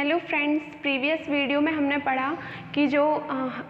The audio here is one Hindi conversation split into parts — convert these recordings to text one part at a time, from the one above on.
हेलो फ्रेंड्स, प्रीवियस वीडियो में हमने पढ़ा कि जो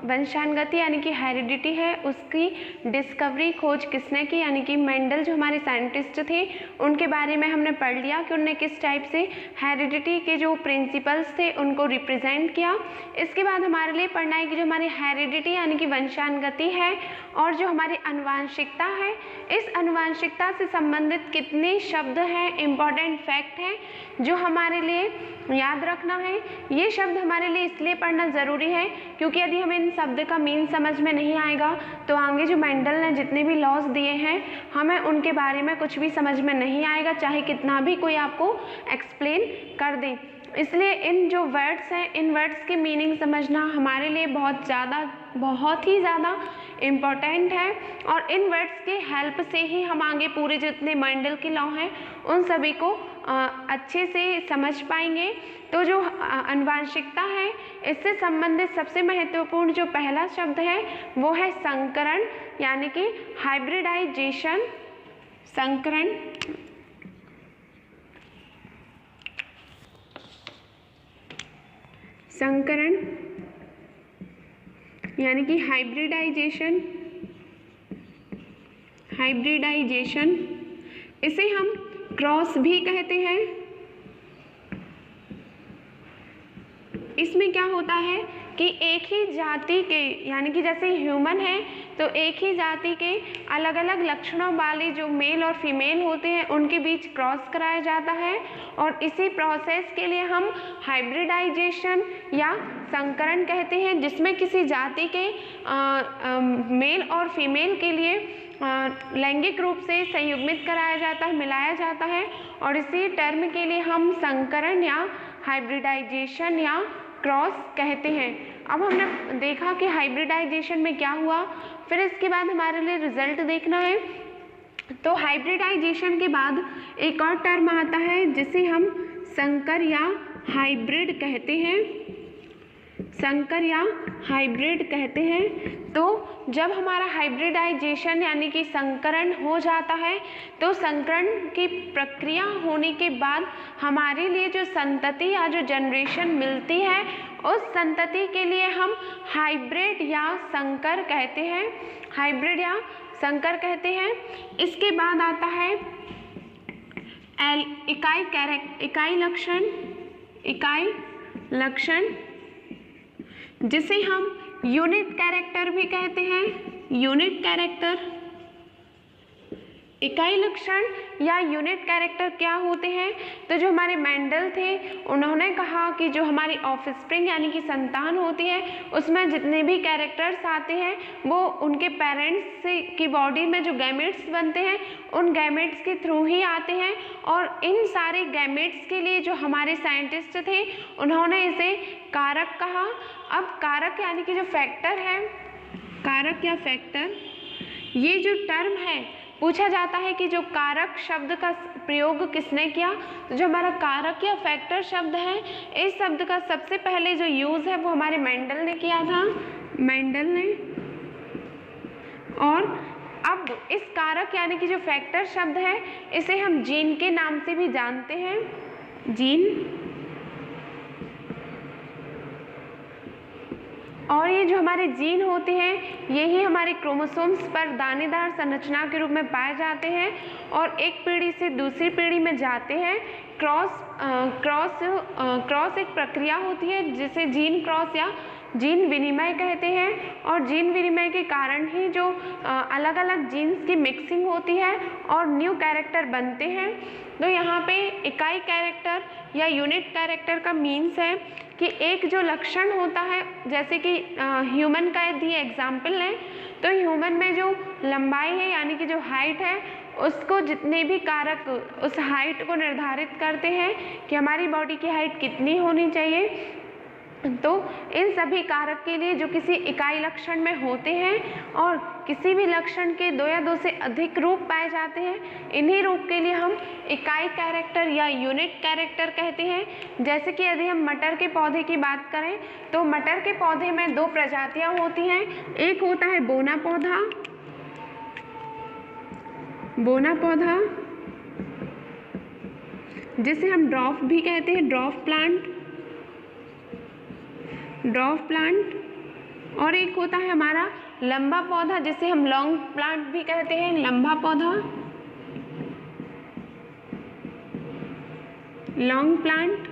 वंशानुगति यानी कि हेरिडिटी है उसकी डिस्कवरी खोज किसने की, यानी कि मेंडल जो हमारे साइंटिस्ट थे उनके बारे में हमने पढ़ लिया कि उन्होंने किस टाइप से हेरिडिटी के जो प्रिंसिपल्स थे उनको रिप्रेजेंट किया। इसके बाद हमारे लिए पढ़ना है कि जो हमारी हेरिडिटी यानी कि वंशानुगति है और जो हमारी आनुवांशिकता है, इस आनुवांशिकता से संबंधित कितने शब्द हैं, इम्पॉर्टेंट फैक्ट हैं जो हमारे लिए याद रखना है। ये शब्द हमारे लिए इसलिए पढ़ना ज़रूरी है क्योंकि यदि हमें इन शब्द का मीन समझ में नहीं आएगा तो आगे जो मेंडल ने जितने भी लॉज दिए हैं हमें उनके बारे में कुछ भी समझ में नहीं आएगा, चाहे कितना भी कोई आपको एक्सप्लेन कर दे। इसलिए इन जो वर्ड्स हैं, इन वर्ड्स की मीनिंग समझना हमारे लिए बहुत ही ज़्यादा इम्पॉर्टेंट है और इन वर्ड्स की हेल्प से ही हम आगे पूरे जितने मेंडल के लॉ हैं उन सभी को अच्छे से समझ पाएंगे। तो जो आनुवांशिकता है इससे संबंधित सबसे महत्वपूर्ण जो पहला शब्द है वो है संकरण यानी कि हाइब्रिडाइजेशन। संकरण यानी कि हाइब्रिडाइजेशन, इसे हम क्रॉस भी कहते हैं। इसमें क्या होता है कि एक ही जाति के यानी कि जैसे ह्यूमन है तो एक ही जाति के अलग अलग लक्षणों वाले जो मेल और फीमेल होते हैं उनके बीच क्रॉस कराया जाता है और इसी प्रोसेस के लिए हम हाइब्रिडाइजेशन या संकरण कहते हैं, जिसमें किसी जाति के मेल और फीमेल के लिए लैंगिक रूप से संयुग्मित कराया जाता है, मिलाया जाता है और इसी टर्म के लिए हम संकरण या हाइब्रिडाइजेशन या क्रॉस कहते हैं। अब हमने देखा कि हाइब्रिडाइजेशन में क्या हुआ, फिर इसके बाद हमारे लिए रिजल्ट देखना है। तो हाइब्रिडाइजेशन के बाद एक और टर्म आता है जिसे हम संकर या हाइब्रिड कहते हैं। संकर या हाइब्रिड कहते हैं। तो जब हमारा हाइब्रिडाइजेशन यानी कि संकरण हो जाता है तो संकरण की प्रक्रिया होने के बाद हमारे लिए जो संतति या जो जनरेशन मिलती है उस संतति के लिए हम हाइब्रिड या संकर कहते हैं। हाइब्रिड या संकर कहते हैं। इसके बाद आता है इकाई लक्षण जिसे हम यूनिट कैरेक्टर भी कहते हैं। यूनिट कैरेक्टर, इकाई लक्षण या यूनिट कैरेक्टर क्या होते हैं? तो जो हमारे मेंडल थे उन्होंने कहा कि जो हमारी ऑफस्प्रिंग यानी कि संतान होती है उसमें जितने भी कैरेक्टर्स आते हैं वो उनके पेरेंट्स की बॉडी में जो गैमेट्स बनते हैं उन गैमेट्स के थ्रू ही आते हैं और इन सारे गैमेट्स के लिए जो हमारे साइंटिस्ट थे उन्होंने इसे कारक कहा। अब कारक यानी कि जो फैक्टर है, कारक या फैक्टर, ये जो टर्म है पूछा जाता है कि जो कारक शब्द का प्रयोग किसने किया। तो जो हमारा कारक या फैक्टर शब्द है इस शब्द का सबसे पहले जो यूज़ है वो हमारे मेंडल ने किया था, मेंडल ने। और अब इस कारक यानी कि जो फैक्टर शब्द है इसे हम जीन के नाम से भी जानते हैं, जीन। और ये जो हमारे जीन होते हैं यही हमारे क्रोमोसोम्स पर दानेदार संरचना के रूप में पाए जाते हैं और एक पीढ़ी से दूसरी पीढ़ी में जाते हैं। क्रॉस एक प्रक्रिया होती है जिसे जीन क्रॉस या जीन विनिमय कहते हैं और जीन विनिमय के कारण ही जो अलग अलग जीन्स की मिक्सिंग होती है और न्यू कैरेक्टर बनते हैं। तो यहाँ पे इकाई कैरेक्टर या यूनिट कैरेक्टर का मीन्स है कि एक जो लक्षण होता है, जैसे कि ह्यूमन का यदि एग्जाम्पल लें तो ह्यूमन में जो लंबाई है यानी कि जो हाइट है उसको जितने भी कारक उस हाइट को निर्धारित करते हैं कि हमारी बॉडी की हाइट कितनी होनी चाहिए। तो इन सभी कारक के लिए जो किसी इकाई लक्षण में होते हैं और किसी भी लक्षण के दो या दो से अधिक रूप पाए जाते हैं, इन्हीं रूप के लिए हम इकाई कैरेक्टर या यूनिट कैरेक्टर कहते हैं। जैसे कि यदि हम मटर के पौधे की बात करें तो मटर के पौधे में दो प्रजातियां होती हैं, एक होता है बोना पौधा जिसे हम ड्रॉफ भी कहते हैं, ड्रॉफ प्लांट। ड्वार्फ प्लांट, और एक होता है हमारा लंबा पौधा जिसे हम लॉन्ग प्लांट भी कहते हैं, लंबा पौधा, लॉन्ग प्लांट।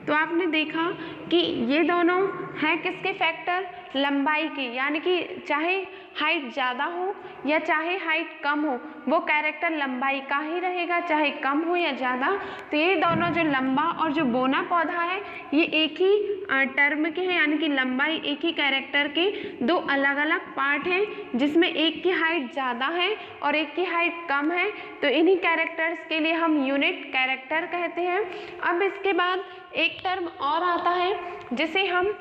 तो आपने देखा कि ये दोनों हैं किसके फैक्टर, लंबाई के, यानी कि चाहे हाइट ज़्यादा हो या चाहे हाइट कम हो वो कैरेक्टर लंबाई का ही रहेगा, चाहे कम हो या ज़्यादा। तो ये दोनों जो लंबा और जो बोना पौधा है ये एक ही टर्म के हैं, यानी कि लंबाई एक ही कैरेक्टर के दो अलग अलग पार्ट हैं जिसमें एक की हाइट ज़्यादा है और एक की हाइट कम है। तो इन्हीं कैरेक्टर्स के लिए हम यूनिट कैरेक्टर कहते हैं। अब इसके बाद एक टर्म और आता है जिसे हम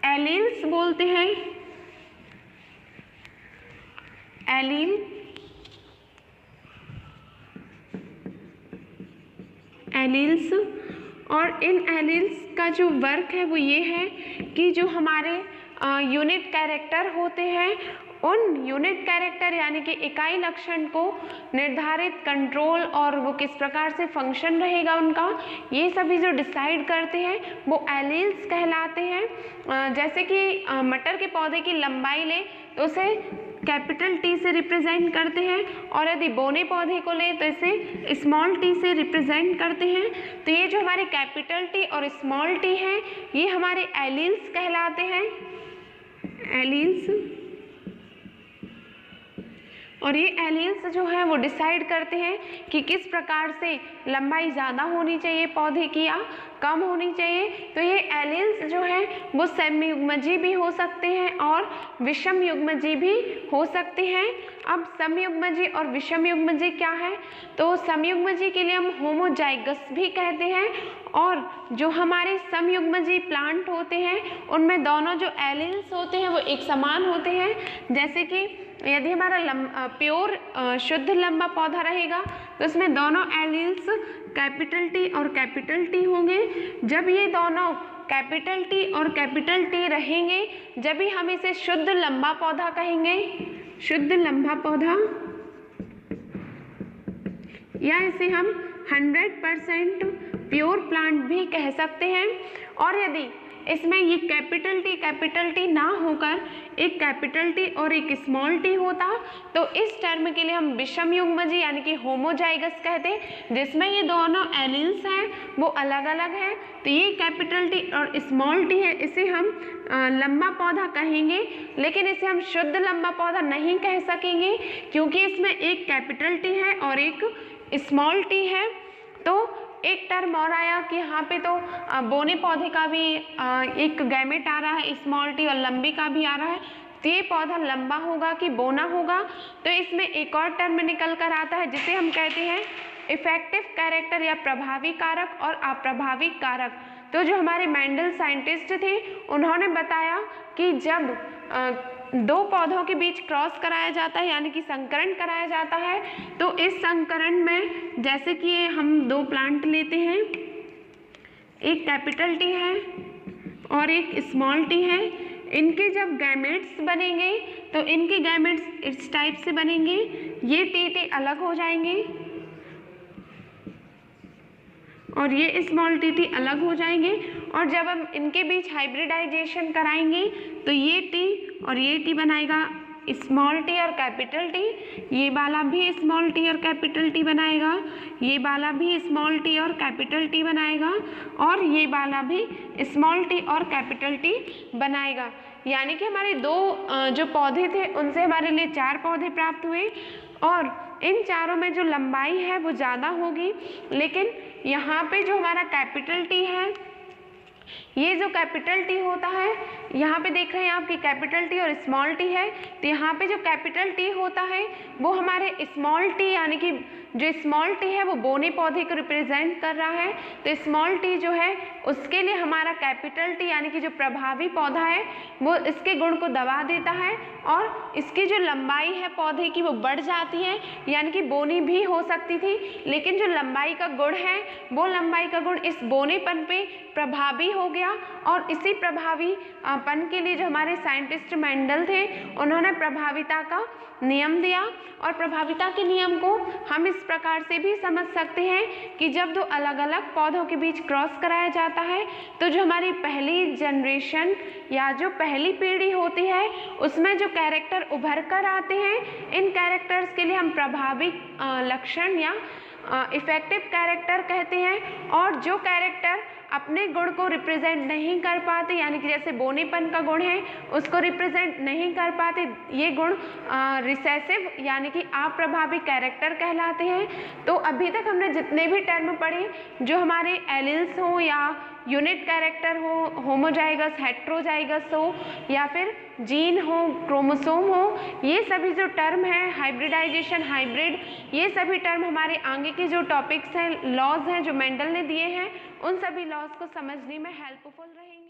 एलील्स बोलते हैं, एलील। एलील्स, और इन एलील्स का जो वर्क है वो ये है कि जो हमारे यूनिट कैरेक्टर होते हैं उन यूनिट कैरेक्टर यानी कि इकाई लक्षण को निर्धारित, कंट्रोल और वो किस प्रकार से फंक्शन रहेगा उनका, ये सभी जो डिसाइड करते हैं वो एलील्स कहलाते हैं। जैसे कि मटर के पौधे की लंबाई ले तो उसे कैपिटल टी से रिप्रेजेंट करते हैं, और यदि बोने पौधे को ले तो इसे स्मॉल टी से रिप्रेजेंट करते हैं। तो ये जो हमारे कैपिटल टी और स्मॉल टी हैं ये हमारे एलील्स कहलाते हैं, एलील्स। और ये एलील्स जो है वो डिसाइड करते हैं कि किस प्रकार से लंबाई ज़्यादा होनी चाहिए पौधे की या कम होनी चाहिए। तो ये एलील्स जो है वो समयुग्मजी भी हो सकते हैं और विषम युग्मजी भी हो सकते हैं। अब समयुग्मजी और विषम युग्मजी क्या है, तो समयुग्मजी के लिए हम होमोजाइगस भी कहते हैं, और जो हमारे समयुग्मजी प्लांट होते हैं उनमें दोनों जो एलील्स होते हैं वो एक समान होते हैं। जैसे कि यदि हमारा प्योर शुद्ध लंबा पौधा रहेगा तो उसमें दोनों एलील्स कैपिटल टी और कैपिटल टी होंगे। जब ये दोनों कैपिटल टी और कैपिटल टी रहेंगे जब ही हम इसे शुद्ध लंबा पौधा कहेंगे, शुद्ध लंबा पौधा, या इसे हम 100% प्योर प्लांट भी कह सकते हैं। और यदि इसमें ये कैपिटल टी ना होकर एक कैपिटल टी और एक स्मॉल टी होता तो इस टर्म के लिए हम विषम युग्मजी यानी कि होमोजाइगस कहते, जिसमें ये दोनों एलील्स हैं वो अलग अलग हैं। तो ये कैपिटल टी और स्मॉल टी है, इसे हम लंबा पौधा कहेंगे, लेकिन इसे हम शुद्ध लंबा पौधा नहीं कह सकेंगे क्योंकि इसमें एक कैपिटल टी है और एक स्मॉल टी है। तो एक टर्म और आया कि यहाँ पे तो बोने पौधे का भी एक गैमेट आ रहा है, स्मॉल टी, और लंबी का भी आ रहा है। तो ये पौधा लंबा होगा कि बोना होगा। तो इसमें एक और टर्म निकल कर आता है जिसे हम कहते हैं इफेक्टिव कैरेक्टर या प्रभावी कारक और अप्रभावी कारक। तो जो हमारे मेंडल साइंटिस्ट थे उन्होंने बताया कि जब दो पौधों के बीच क्रॉस कराया जाता है यानी कि संकरण कराया जाता है, तो इस संकरण में जैसे कि हम दो प्लांट लेते हैं, एक कैपिटल टी है और एक स्मॉल टी है, इनके जब गैमेट्स बनेंगे तो इनके गैमेट्स इस टाइप से बनेंगे, ये टी अलग हो जाएंगे और ये स्मॉल टी अलग हो जाएंगे। और जब हम इनके बीच हाइब्रिडाइजेशन कराएंगे तो ये टी और ये टी बनाएगा स्मॉल टी और कैपिटल टी, ये वाला भी स्मॉल टी और कैपिटल टी बनाएगा, ये वाला भी स्मॉल टी और कैपिटल टी बनाएगा, और ये वाला भी स्मॉल टी और कैपिटल टी बनाएगा। यानी कि हमारे दो जो पौधे थे उनसे हमारे लिए 4 पौधे प्राप्त हुए, और इन चारों में जो लंबाई है वो ज़्यादा होगी। लेकिन यहाँ पे जो हमारा कैपिटल टी है, ये जो कैपिटल टी होता है, यहाँ पे देख रहे हैं आप कि कैपिटल टी और स्मॉल टी है, तो यहाँ पे जो कैपिटल टी होता है वो हमारे स्मॉल टी यानी कि जो स्मॉल टी है वो बोने पौधे को रिप्रेजेंट कर रहा है। तो स्मॉल टी जो है उसके लिए हमारा कैपिटल टी यानी कि जो प्रभावी पौधा है वो इसके गुण को दबा देता है और इसकी जो लंबाई है पौधे की वो बढ़ जाती है, यानी कि बोनी भी हो सकती थी, लेकिन जो लंबाई का गुण है वो लंबाई का गुण इस बोनेपन पे प्रभावी हो गया दिया और इसी प्रभावीपन के लिए जो हमारे साइंटिस्ट मेंडल थे उन्होंने प्रभाविता का नियम दिया। और प्रभाविता के नियम को हम इस प्रकार से भी समझ सकते हैं कि जब दो अलग अलग पौधों के बीच क्रॉस कराया जाता है तो जो हमारी पहली जनरेशन या जो पहली पीढ़ी होती है उसमें जो कैरेक्टर उभर कर आते हैं, इन कैरेक्टर्स के लिए हम प्रभावी लक्षण या इफेक्टिव कैरेक्टर कहते हैं। और जो कैरेक्टर अपने गुण को रिप्रेजेंट नहीं कर पाते, यानी कि जैसे बोनेपन का गुण है उसको रिप्रेजेंट नहीं कर पाते, ये गुण रिसेसिव यानी कि अप्रभावी कैरेक्टर कहलाते हैं। तो अभी तक हमने जितने भी टर्म पढ़े, जो हमारे एलिल्स हो या यूनिट कैरेक्टर हो, होमोजाइगस हेट्रोजाइगस हो या फिर जीन हो, क्रोमोसोम हो, ये सभी जो टर्म हैं, हाइब्रिडाइजेशन, हाइब्रिड, ये सभी टर्म हमारे आगे के जो टॉपिक्स हैं, लॉज हैं जो मेंडल ने दिए हैं, उन सभी लॉज को समझने में हेल्पफुल रहेंगे।